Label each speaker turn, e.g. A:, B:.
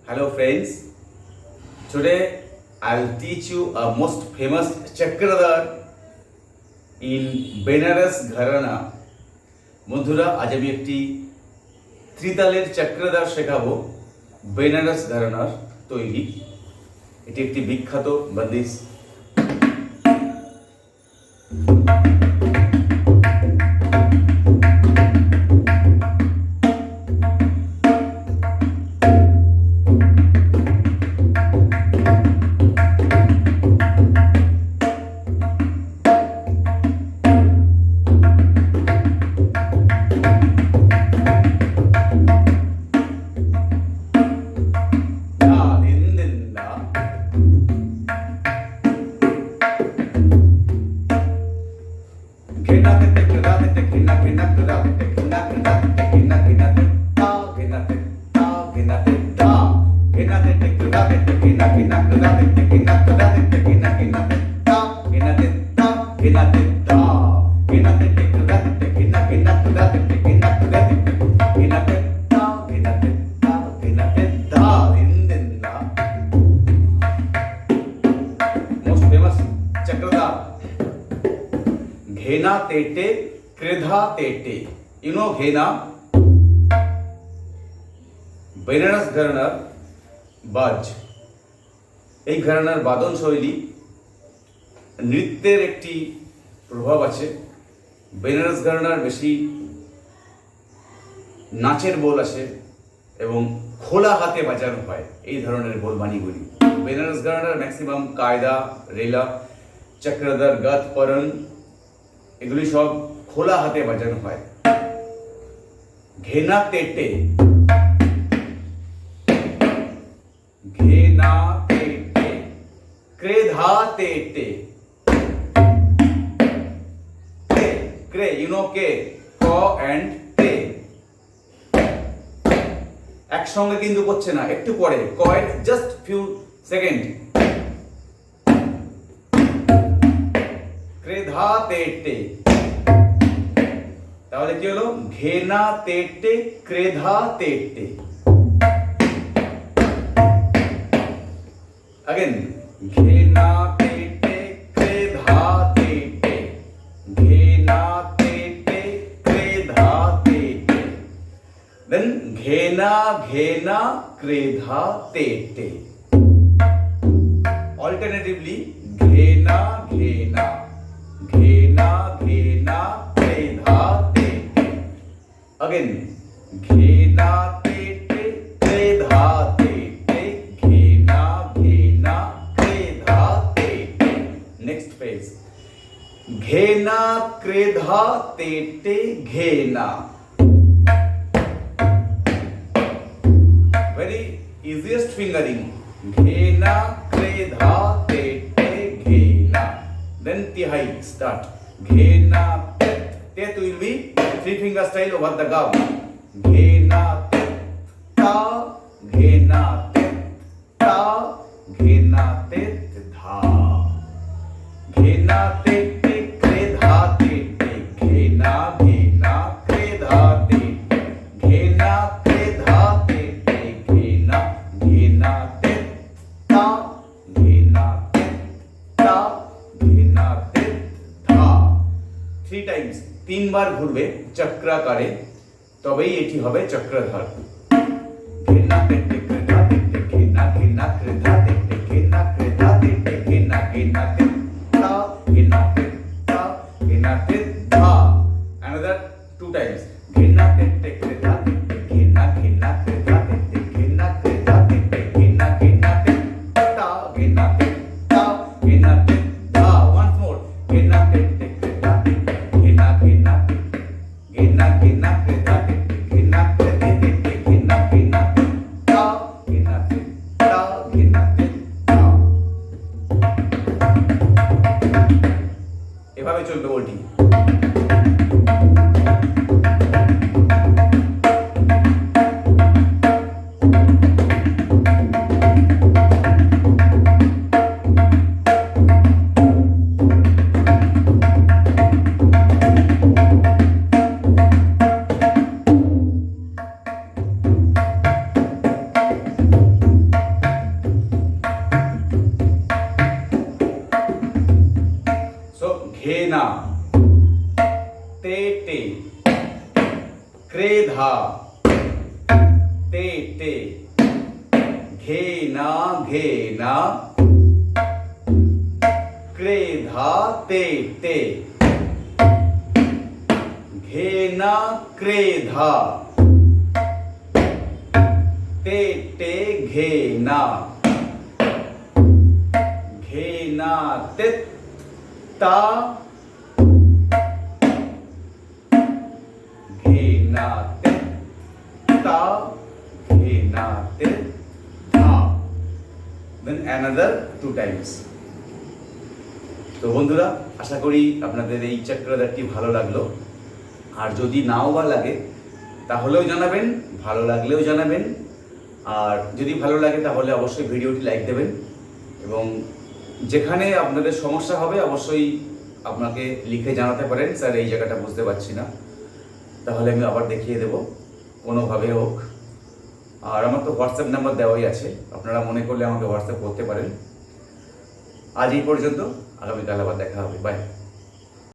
A: Hello friends, today I'll teach you a most famous Chakradar in Benares Gharana. বন্ধুরা আজ আমি একটি ত্রিতালের চক্রদার শেখাবো বেনারস ঘরানার তৈরি। এটি একটি বিখ্যাত বন্দিশ। घेना तेटे क्रेधा तेटे, you know घेना? বেনারস ঘরানার বাজ। এই ঘরানার বাদন শৈলী নৃত্যের একটি প্রভাব আছে। বেনারস ঘরানার বেশি নাচের বোল আছে এবং খোলা হাতে বাজানো হয় এই ধরনের বোল বাণীগুলি। বেনারস ঘরানার ম্যাক্সিমাম কায়দা, রেলা, চক্রদার, গাত, পরন এগুলি সব খোলা হাতে বাজানো হয়। ঘেনা তেটে, ঘেনা তেটে, ক্রেধা তেটে, ক্রে, you know কে, ক and তে একসঙ্গে কিন্তু করছে না, একটু পরে, কয়েড জাস্ট ফিউ সেকেন্ড। ক্রেধা তেটে, তাহলে কি হলো? ঘেনা তেটে ক্রেধা তেটে। अगेन घेना तेटे क्रेधा तेटे, घेना तेटे क्रेधा तेटे, देन घेना घेना क्रेधा तेटे। ऑल्टरनेटिवली घेना घेना, घेना घेना क्रेधा तेटे। अगेन घेना तेटे क्रेधा तेटे, घेना घेना क्रेधा तेटे। नेक्स्ट फेज घेना क्रेधा तेटे घेना। वेरी easiest fingering, घेना क्रेधा तेटे घेना। Then tihai start, घेना tet, tet will be three finger style over the gum, घेना tet ta, घेना tet ta, घेना tet धा, घेना तेटे क्रेधा तेटे, घेना घेना क्रेधा तेटे, घेना क्रेधा तेटे, घेना घेना tet ta, घेना tet ta, घेना tet धा। 3 times, 3 বার ঘুরবে চক্রাকারে, তবেই এটি হবে চক্রধার। घेना तेटे क्रेधा तेटे, घेना घेना क्रेधा तेटे, घेना क्रेधा तेटे, घेना घेना tet ta, घेना tet ta, घेना tet धा। Another 2 times, घेना तेटे क्रेधा तेटे, घेना घेना क्रेधा तेटे, घेना क्रेधा तेटे, घेना घेना tet ta, घेना tet ta, घेना tet धा। Once more, घेना तेटे क्रेधा तेटे, घेना घेना घेना घेना क्रेधा तेटे, घेना क्रेधे तेटे, घेना घेना tet ta, घे ना क्रे धा ते घे ना क्रे धा ते घे ना ते ता घे ना ते ता घे ना ते धा। Then another 2 times. তো বন্ধুরা, আশা করি আপনাদের এই চক্রধারটি ভালো লাগলো। আর যদি নাও বা লাগে তাহলেও জানাবেন, ভালো লাগলেও জানাবেন। আর যদি ভালো লাগে তাহলে অবশ্যই ভিডিওটি লাইক দেবেন, এবং যেখানে আপনাদের সমস্যা হবে অবশ্যই আপনাকে লিখে জানাতে পারেন, স্যার এই জায়গাটা বুঝতে পারছি না, তাহলে আমি আবার দেখিয়ে দেব কোনোভাবে হোক। আর আমার তো হোয়াটসঅ্যাপ নাম্বার দেওয়াই আছে, আপনারা মনে করলে আমাকে হোয়াটসঅ্যাপ করতে পারেন। আজ এই পর্যন্ত, আগামীকাল আবার দেখা হবে। বাই।